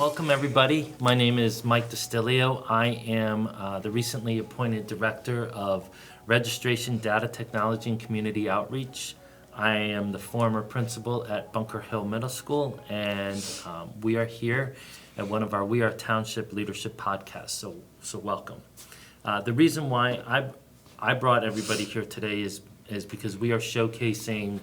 Welcome, everybody. My name is Mike Distilio. I am the recently appointed Director of Registration, Data Technology, and Community Outreach. I am the former principal at Bunker Hill Middle School, and we are here at one of our We Are Township Leadership podcasts, so welcome. The reason why I brought everybody here today is because we are showcasing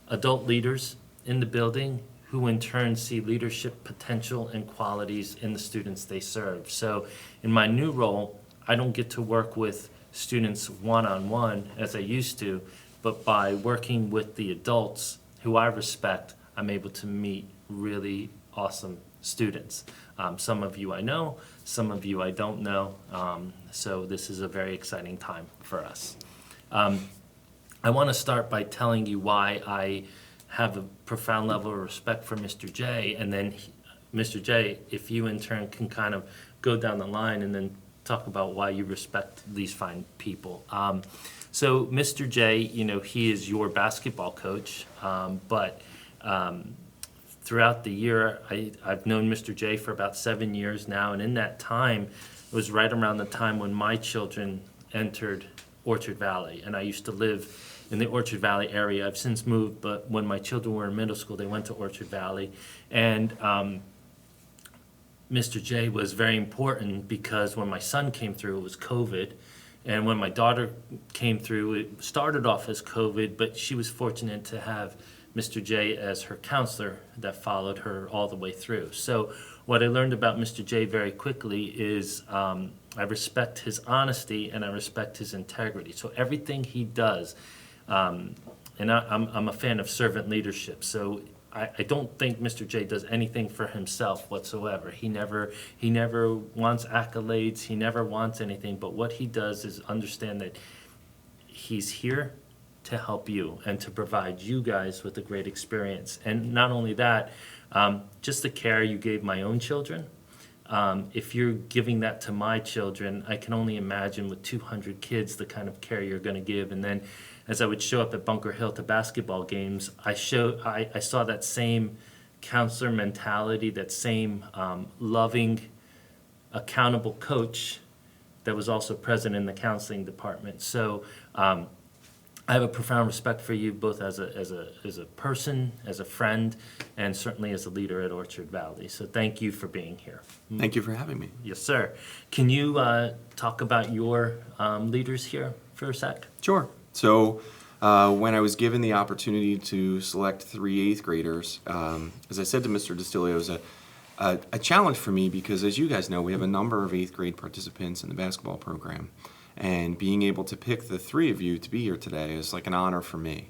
adult leaders in the building who in turn see leadership potential and qualities in the students they serve. So in my new role, I don't get to work with students one-on-one as I used to, but by working with the adults who I respect, I'm able to meet really awesome students. Some of you I know, some of you I don't know, so this is a very exciting time for us. I want to start by telling you why I have a profound level of respect for Mr. J, and then Mr. J, if you in turn can kind of go down the line and then talk about why you respect these fine people. So Mr. J, he is your basketball coach, but throughout the year, I've known Mr. J for about 7 years now, and in that time, it was right around the time when my children entered Orchard Valley, and I used to live in the Orchard Valley area. I've since moved, but when my children were in middle school, they went to Orchard Valley. And Mr. J was very important because when my son came through, it was COVID. And when my daughter came through, it started off as COVID, but she was fortunate to have Mr. J as her counselor that followed her all the way through. So what I learned about Mr. J very quickly is I respect his honesty and I respect his integrity. So everything he does, and I'm a fan of servant leadership, so I don't think Mr. J does anything for himself whatsoever. He never wants accolades, he never wants anything, but what he does is understand that he's here to help you and to provide you guys with a great experience. And not only that, just the care you gave my own children, if you're giving that to my children, I can only imagine with 200 kids the kind of care you're going to give. And then as I would show up at Bunker Hill to basketball games, I saw that same counselor mentality, that same loving, accountable coach that was also present in the counseling department. So I have a profound respect for you both as a person, as a friend, and certainly as a leader at Orchard Valley. So thank you for being here. Thank you for having me. Yes, sir. Can you talk about your leaders here for a sec? Sure. So when I was given the opportunity to select 3 8th graders, as I said to Mr. Distilio, it was a challenge for me because, as you guys know, we have a number of 8th grade participants in the basketball program. And being able to pick the 3 of you to be here today is like an honor for me.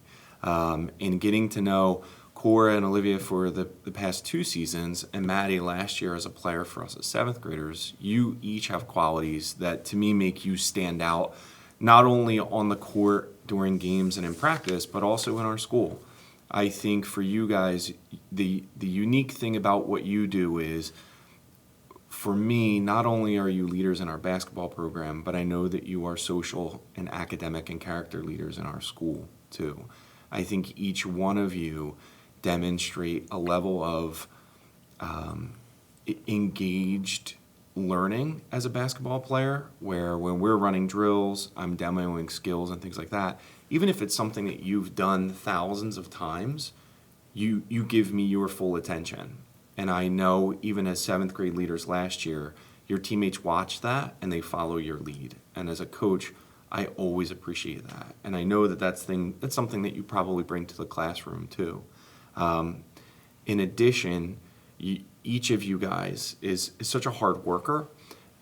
In getting to know Cora and Alivia for the past 2 seasons, and Maddie last year as a player for us as 7th graders, you each have qualities that to me make you stand out, not only on the court during games and in practice, but also in our school. I think for you guys, the unique thing about what you do is, for me, not only are you leaders in our basketball program, but I know that you are social and academic and character leaders in our school too. I think each one of you demonstrate a level of engaged learning as a basketball player, where when we're running drills, I'm demoing skills and things like that. Even if it's something that you've done thousands of times, you give me your full attention. And I know even as 7th grade leaders last year, your teammates watch that and they follow your lead. And as a coach, I always appreciate that. And I know that that's something that you probably bring to the classroom too. In addition, each of you guys is such a hard worker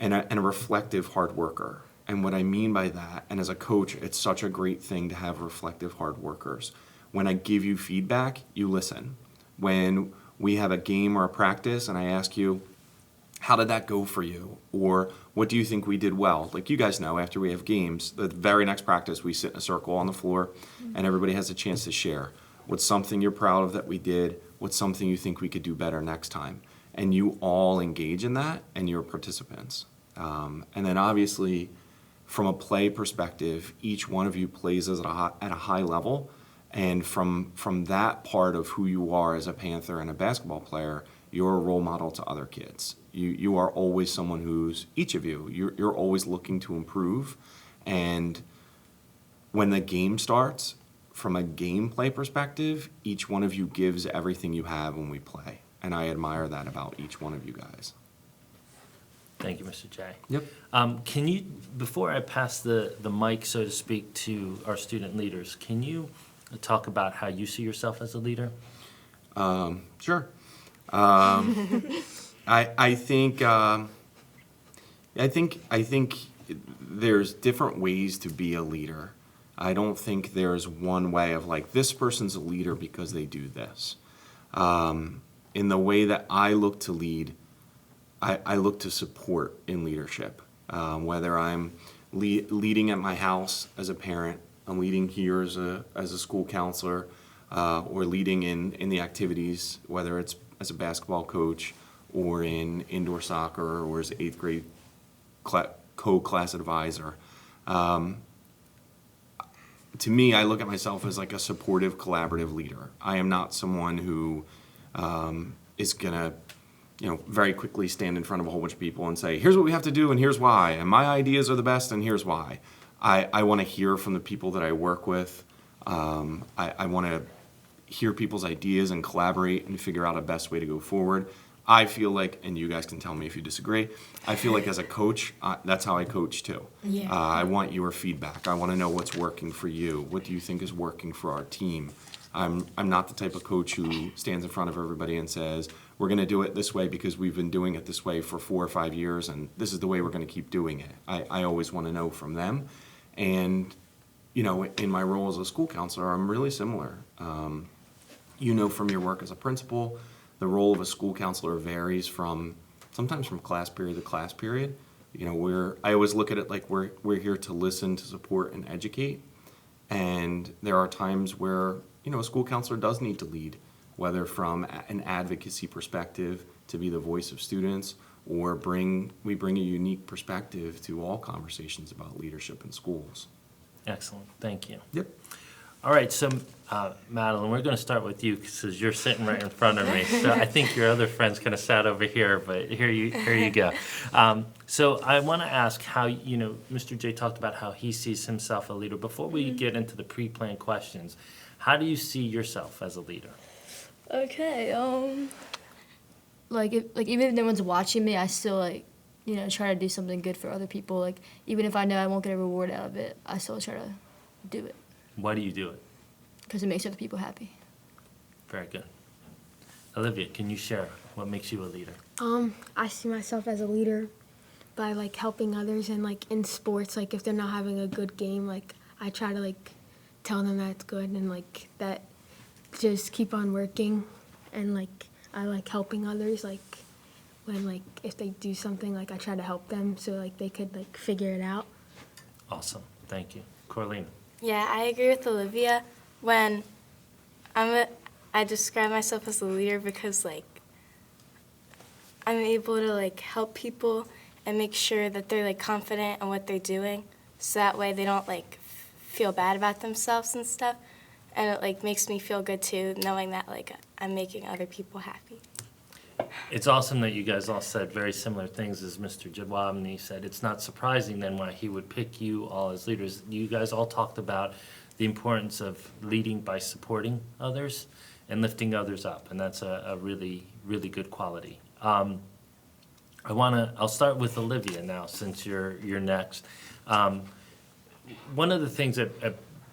and a reflective hard worker. And what I mean by that, and as a coach, it's such a great thing to have reflective hard workers. When I give you feedback, you listen. When we have a game or a practice and I ask you, how did that go for you? Or what do you think we did well? Like you guys know, after we have games, the very next practice, we sit in a circle on the floor and everybody has a chance to share. What's something you're proud of that we did? What's something you think we could do better next time? And you all engage in that and you're participants. And then obviously, from a play perspective, each one of you plays at a high level. And from that part of who you are as a Panther and a basketball player, you're a role model to other kids. You are always someone who's, each of you, you're always looking to improve. And when the game starts, from a gameplay perspective, each one of you gives everything you have when we play. And I admire that about each one of you guys. Thank you, Mr. J. Yep. Can you, before I pass the mic, so to speak, to our student leaders, can you talk about how you see yourself as a leader? Sure. I think there's different ways to be a leader. I don't think there's one way of like, this person's a leader because they do this. In the way that I look to lead, I look to support in leadership. Whether I'm leading at my house as a parent, I'm leading here as a school counselor, or leading in the activities, whether it's as a basketball coach or in indoor soccer or as 8th grade co-class advisor. To me, I look at myself as like a supportive, collaborative leader. I am not someone who is gonna, very quickly stand in front of a whole bunch of people and say, here's what we have to do and here's why, and my ideas are the best and here's why. I want to hear from the people that I work with. I want to hear people's ideas and collaborate and figure out a best way to go forward. I feel like, and you guys can tell me if you disagree, I feel like as a coach, that's how I coach too. Yeah. I want your feedback. I want to know what's working for you. What do you think is working for our team? I'm not the type of coach who stands in front of everybody and says, we're going to do it this way because we've been doing it this way for 4 or 5 years and this is the way we're going to keep doing it. I always want to know from them. And, in my role as a school counselor, I'm really similar. From your work as a principal, the role of a school counselor varies sometimes from class period to class period. I always look at it like we're here to listen, to support, and educate. And there are times where, a school counselor does need to lead, whether from an advocacy perspective to be the voice of students, or we bring a unique perspective to all conversations about leadership in schools. Excellent, thank you. Yep. All right, so Madalynn, we're going to start with you because you're sitting right in front of me. So I think your other friends kind of sat over here, but here you go. So I want to ask how, Mr. J talked about how he sees himself a leader. Before we get into the pre-planned questions, how do you see yourself as a leader? Okay, even if no one's watching me, I still try to do something good for other people. Like even if I know I won't get a reward out of it, I still try to do it. Why do you do it? Because it makes other people happy. Very good. Olivia, can you share what makes you a leader? I see myself as a leader by helping others, and in sports, if they're not having a good game, I try to tell them that it's good and that just keep on working, and I like helping others, when if they do something, I try to help them so they could figure it out. Awesome, thank you. Coraleena. Yeah, I agree with Olivia. When I describe myself as a leader because I'm able to help people and make sure that they're confident in what they're doing, so that way they don't feel bad about themselves and stuff, and it makes me feel good too, knowing that I'm making other people happy. It's awesome that you guys all said very similar things as Mr. Jedwabny said. It's not surprising then why he would pick you all as leaders. You guys all talked about the importance of leading by supporting others and lifting others up, and that's a really, really good quality. I'll start with Olivia now, since you're next. One of the things at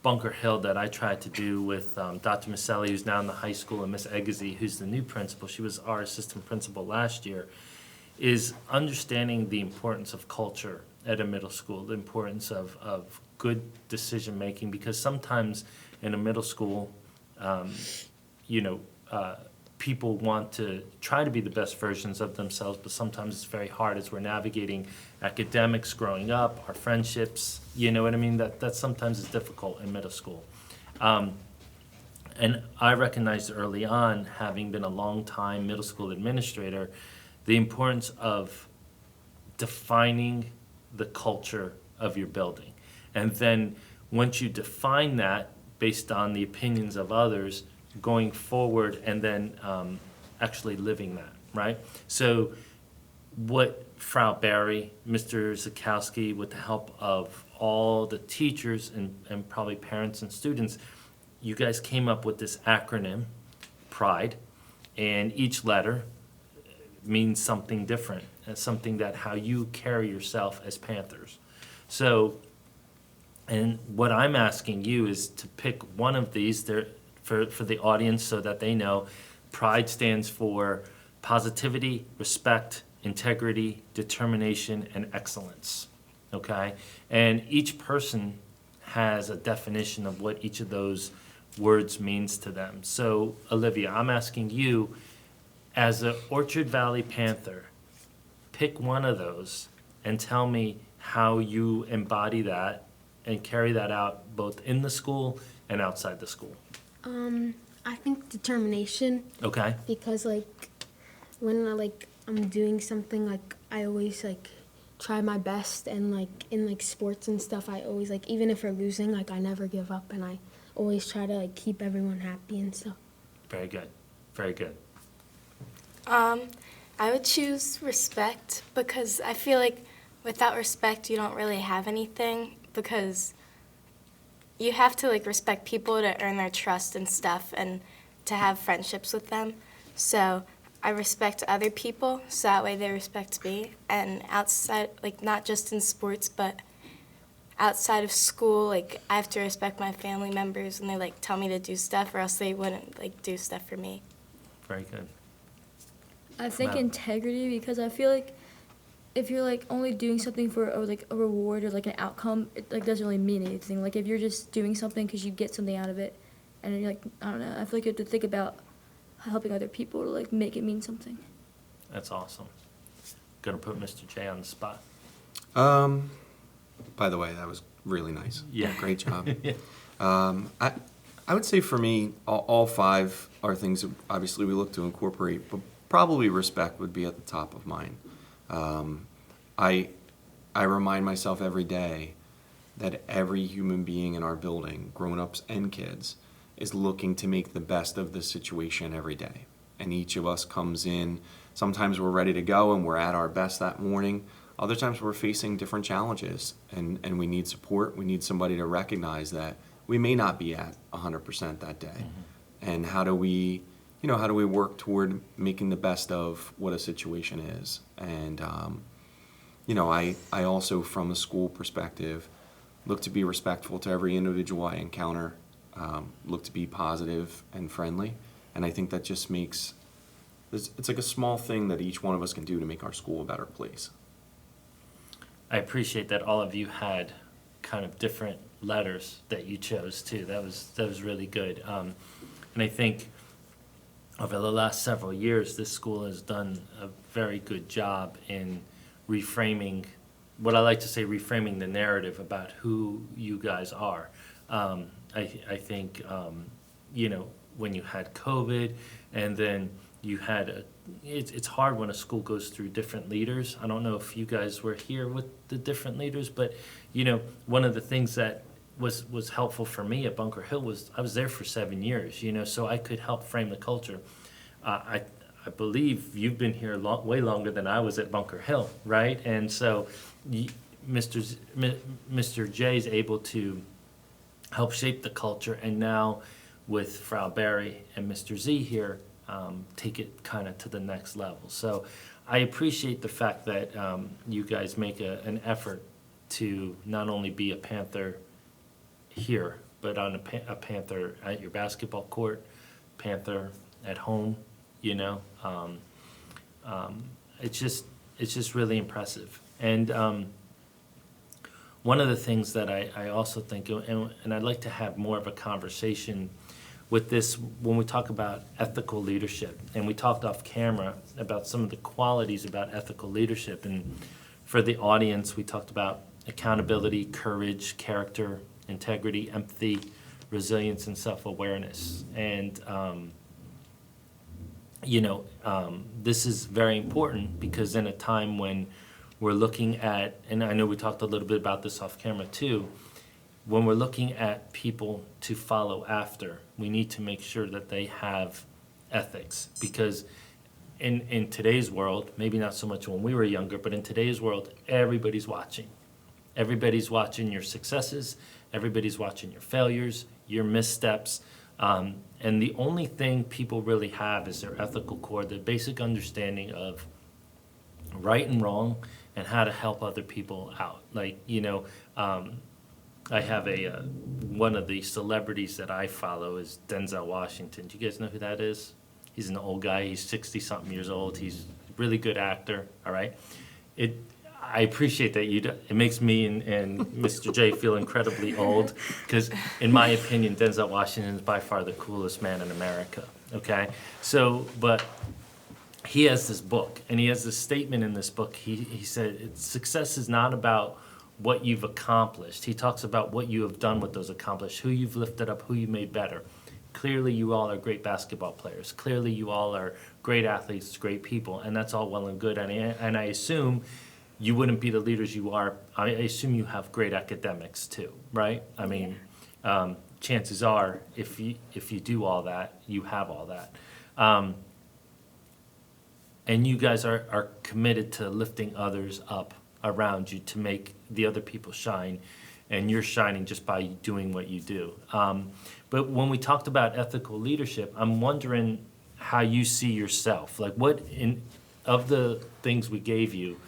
Bunker Hill that I tried to do with Dr. Maselli, who's now in the high school, and Miss Egazy, who's the new principal, she was our assistant principal last year, is understanding the importance of culture at a middle school, the importance of good decision-making, because sometimes in a middle school, people want to try to be the best versions of themselves, but sometimes it's very hard as we're navigating academics growing up, our friendships, you know what I mean? That sometimes is difficult in middle school. And I recognized early on, having been a long-time middle school administrator, the importance of defining the culture of your building. And then once you define that based on the opinions of others, going forward and then actually living that. right? So what Frau Barry, Mr. Zakowski, with the help of all the teachers and probably parents and students, you guys came up with this acronym, PRIDE, and each letter means something different, something that how you carry yourself as Panthers. So, and what I'm asking you is to pick one of these there for the audience so that they know. PRIDE stands for positivity, respect, integrity, determination, and excellence. Okay? And each person has a definition of what each of those words means to them. So, Alivia, I'm asking you, as an Orchard Valley Panther, pick one of those and tell me how you embody that and carry that out both in the school and outside the school. I think determination, Okay? because like when I'm doing something, like I always like try my best, and like in like sports and stuff, I always like, even if we're losing, like I never give up, and I always try to like keep everyone happy and stuff. Very good. Very good. I would choose respect, because I feel like without respect you don't really have anything, because you have to like respect people to earn their trust and stuff and to have friendships with them. So I respect other people so that way they respect me, and outside, like not just in sports but outside of school, like I have to respect my family members and they like tell me to do stuff, or else they wouldn't like do stuff for me. Very good. I think Wow. integrity, because I feel like if you're like only doing something for like a reward or like an outcome, it like doesn't really mean anything. Like if you're just doing something because you get something out of it, and you're like, I don't know, I feel like you have to think about helping other people to like make it mean something. That's awesome. Gonna put Mr. J on the spot. By the way, that was really nice. Yeah. Great job. Yeah. I would say for me, all five are things that obviously we look to incorporate, but probably respect would be at the top of mine. I remind myself every day that every human being in our building, grown-ups and kids, is looking to make the best of the situation every day. And each of us comes in, sometimes we're ready to go and we're at our best that morning. Other times we're facing different challenges and we need support. We need somebody to recognize that we may not be at 100% that day. Mm-hmm. And how do we work toward making the best of what a situation is? And, I also, from a school perspective, look to be respectful to every individual I encounter, look to be positive and friendly. And I think that just makes, it's like a small thing that each one of us can do to make our school a better place. I appreciate that all of you had kind of different letters that you chose too. That was really good. And I think over the last several years, this school has done a very good job in reframing, what I like to say, reframing the narrative about who you guys are. I think, when you had COVID and then you had it's hard when a school goes through different leaders. I don't know if you guys were here with the different leaders, but, one of the things that was helpful for me at Bunker Hill was I was there for 7 years, so I could help frame the culture. I believe you've been here way longer than I was at Bunker Hill, right? And so Mr. J is able to help shape the culture, and now with Frau Barry and Mr. Z here, take it kind of to the next level. So I appreciate the fact that you guys make an effort to not only be a Panther here, but on a Panther at your basketball court, Panther at home. It's just really impressive. And one of the things that I also think, and I'd like to have more of a conversation with this when we talk about ethical leadership, and we talked off camera about some of the qualities about ethical leadership, and for the audience we talked about accountability, courage, character, integrity, empathy, resilience, and self-awareness. And this is very important because in a time when we're looking at, and I know we talked a little bit about this off camera too, when we're looking at people to follow after, we need to make sure that they have ethics, because in today's world, maybe not so much when we were younger, but in today's world, everybody's watching. Everybody's watching your successes. Everybody's watching your failures, your missteps. And the only thing people really have is their ethical core, the basic understanding of right and wrong and how to help other people out. Like, I have one of the celebrities that I follow is Denzel Washington. Do you guys know who that is? He's an old guy. He's 60-something years old. He's a really good actor, all right? I appreciate that it makes me and Mr. J feel incredibly old because, in my opinion, Denzel Washington is by far the coolest man in America, okay? So, but he has this book, and he has this statement in this book. He said, success is not about what you've accomplished. He talks about what you have done with those accomplished, who you've lifted up, who you made better. Clearly, you all are great basketball players. Clearly, you all are great athletes, great people, and that's all well and good. And I assume you wouldn't be the leaders you are. I assume you have great academics too, right? I mean, chances are, if you do all that, you have all that. And you guys are committed to lifting others up around you to make the other people shine, and you're shining just by doing what you do. But when we talked about ethical leadership, I'm wondering how you see yourself. Like, of the things we gave you,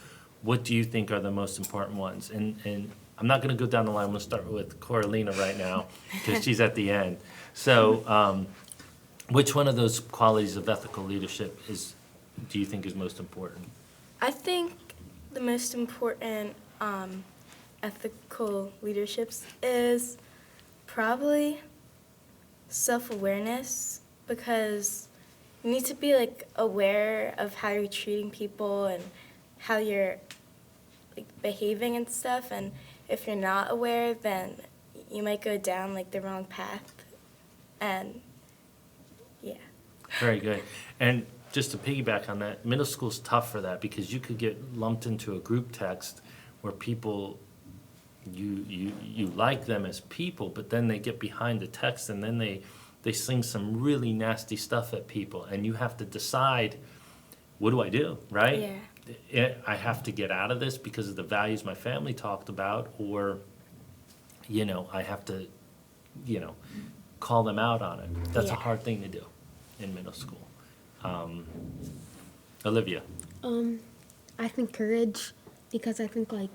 what do you think are the most important ones? And I'm not going to go down the line. I'm going to start with Coraleena right now because she's at the end. So which one of those qualities of ethical leadership do you think is most important? I think the most important ethical leaderships is probably self-awareness, because you need to be like aware of how you're treating people and how you're like behaving and stuff, and if you're not aware, then you might go down like the wrong path. And yeah. Very good. And just to piggyback on that, middle school's tough for that because you could get lumped into a group text where people, you like them as people, but then they get behind the text and then they sing some really nasty stuff at people, and you have to decide, what do I do, right? Yeah. I have to get out of this because of the values my family talked about, or, I have to, call them out on it. That's a hard thing to do in middle school. Alivia. I think courage, because I think like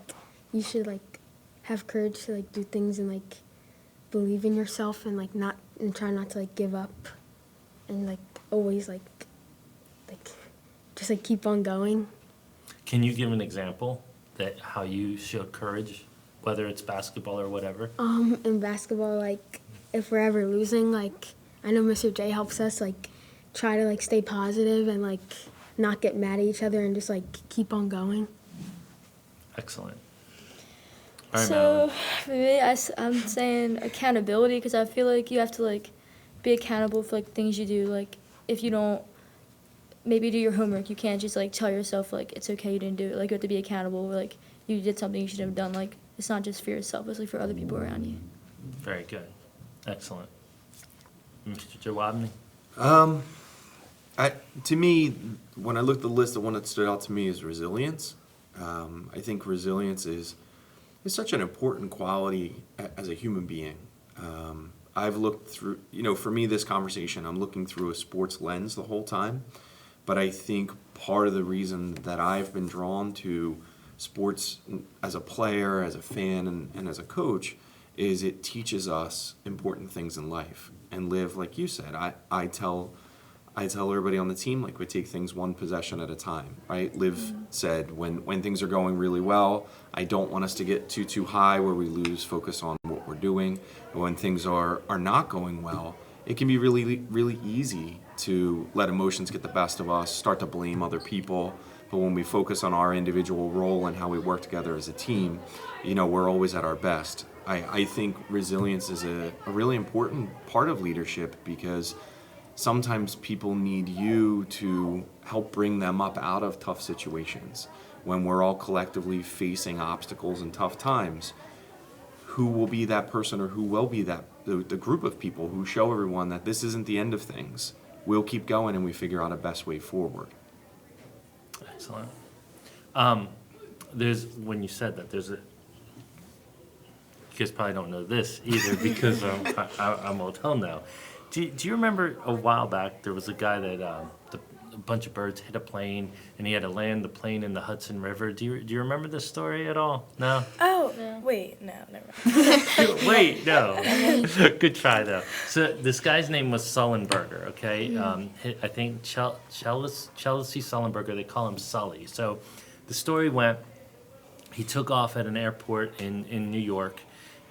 you should like have courage to like do things and like believe in yourself and like try not to like give up and like always like just like keep on going. Can you give an example that how you showed courage, whether it's basketball or whatever? In basketball, like if we're ever losing, like I know Mr. J helps us like try to like stay positive and like not get mad at each other and just like keep on going. Excellent. All right, So for me, I'm saying accountability, because I feel like you have to like be accountable for like things you do. Like if you don't maybe do your homework, you can't just like tell yourself like it's okay you didn't do it. Like you have to be accountable. Like you did something you should have done. Like it's not just for yourself, it's like for other people around you. Very good. Excellent. Mr. Jedwabny? To me, when I looked at the list, the one that stood out to me is resilience. I think resilience is such an important quality as a human being. I've looked through, for me, this conversation, I'm looking through a sports lens the whole time. But I think part of the reason that I've been drawn to sports as a player, as a fan, and as a coach is it teaches us important things in life and live, like you said. I tell everybody on the team, like, we take things one possession at a time, right? Liv said, when things are going really well, I don't want us to get too high where we lose focus on what we're doing. And when things are not going well, it can be really, really easy to let emotions get the best of us, start to blame other people. But when we focus on our individual role and how we work together as a team, we're always at our best. I think resilience is a really important part of leadership, because sometimes people need you to help bring them up out of tough situations. When we're all collectively facing obstacles and tough times, who will be that person, or who will be the group of people who show everyone that this isn't the end of things? We'll keep going and we figure out a best way forward. Excellent. There's, when you said that, there's a, you guys probably don't know this either because I'm old home now. Do you remember a while back, there was a guy that, a bunch of birds hit a plane and he had to land the plane in the Hudson River. Do you remember this story at all? No? Oh, No. wait, no, never mind. Wait, no. Good try, though. So this guy's name was Sullenberger, okay? I think Chelsea Sullenberger, they call him Sully. So the story went, he took off at an airport in New York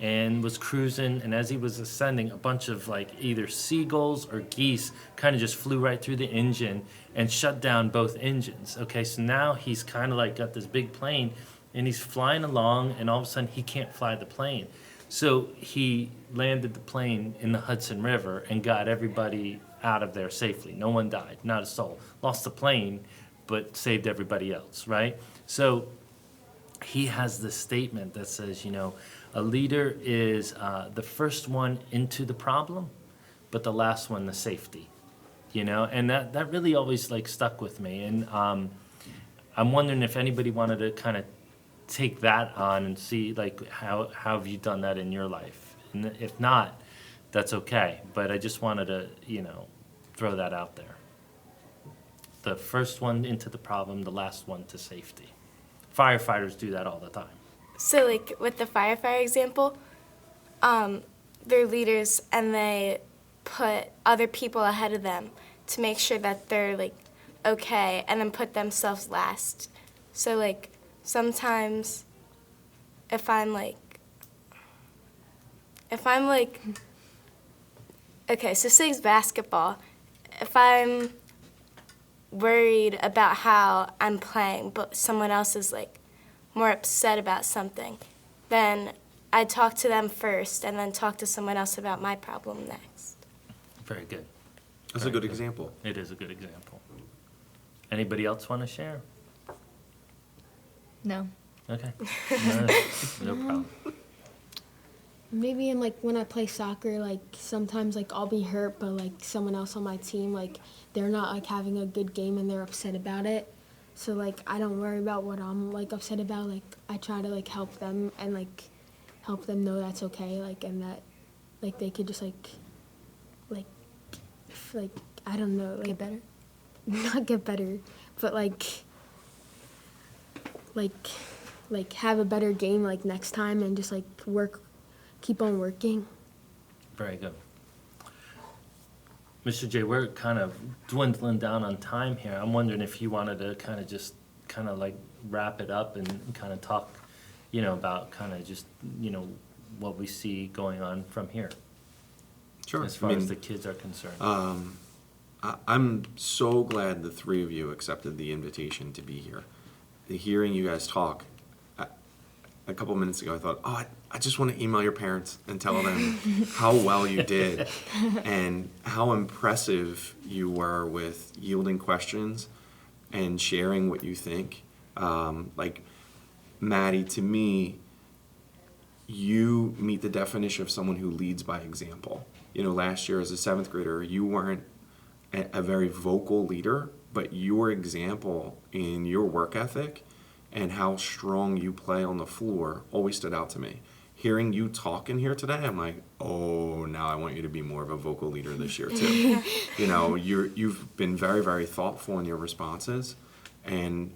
and was cruising, and as he was ascending, a bunch of like either seagulls or geese kind of just flew right through the engine and shut down both engines. Okay, so now he's kind of like got this big plane and he's flying along, and all of a sudden he can't fly the plane. So he landed the plane in the Hudson River and got everybody out of there safely. No one died, not a soul. Lost the plane, but saved everybody else, right? So he has this statement that says, a leader is the first one into the problem, but the last one, the safety, and that really always like stuck with me. And I'm wondering if anybody wanted to kind of take that on and see like how have you done that in your life? And if not, that's okay. But I just wanted to, throw that out there. The first one into the problem, the last one to safety. Firefighters do that all the time. So, like, with the firefighter example, they're leaders and they put other people ahead of them to make sure that they're, like, okay, and then put themselves last. So, like, sometimes if I'm like, okay, so say it's basketball. If I'm worried about how I'm playing, but someone else is, like, more upset about something, then I talk to them first and then talk to someone else about my problem next. Very good. That's a good example. It is a good example. Anybody else want to share? No. Okay. No problem. Maybe in like when I play soccer, like sometimes like I'll be hurt, but like someone else on my team, like they're not like having a good game and they're upset about it. So like I don't worry about what I'm like upset about. Like I try to like help them and like help them know that's okay. Like and that like they could just like I don't know, like Get better? not get better, but like have a better game like next time and just like keep on working. Very good. Mr. J, we're kind of dwindling down on time here. I'm wondering if you wanted to kind of like wrap it up and kind of talk, about kind of just, what we see going on from here. Sure. As far as the kids are concerned. I'm so glad the three of you accepted the invitation to be here. Hearing you guys talk, a couple minutes ago, I thought, I just want to email your parents and tell them how well you did and how impressive you were with yielding questions and sharing what you think. Like, Maddie, to me, you meet the definition of someone who leads by example. Last year as a seventh grader, you weren't a very vocal leader, but your example in your work ethic and how strong you play on the floor always stood out to me. Hearing you talk in here today, I'm like, now I want you to be more of a vocal leader this year too. You've been very, very thoughtful in your responses, and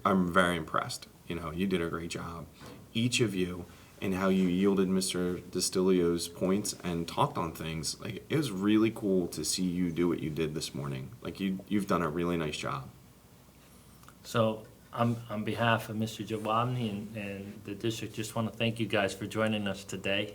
I'm very impressed. You did a great job, each of you, and how you yielded Mr. Distilio's points and talked on things. Like, it was really cool to see you do what you did this morning. Like, you've done a really nice job. So on behalf of Mr. Jedwabny and the district, just want to thank you guys for joining us today.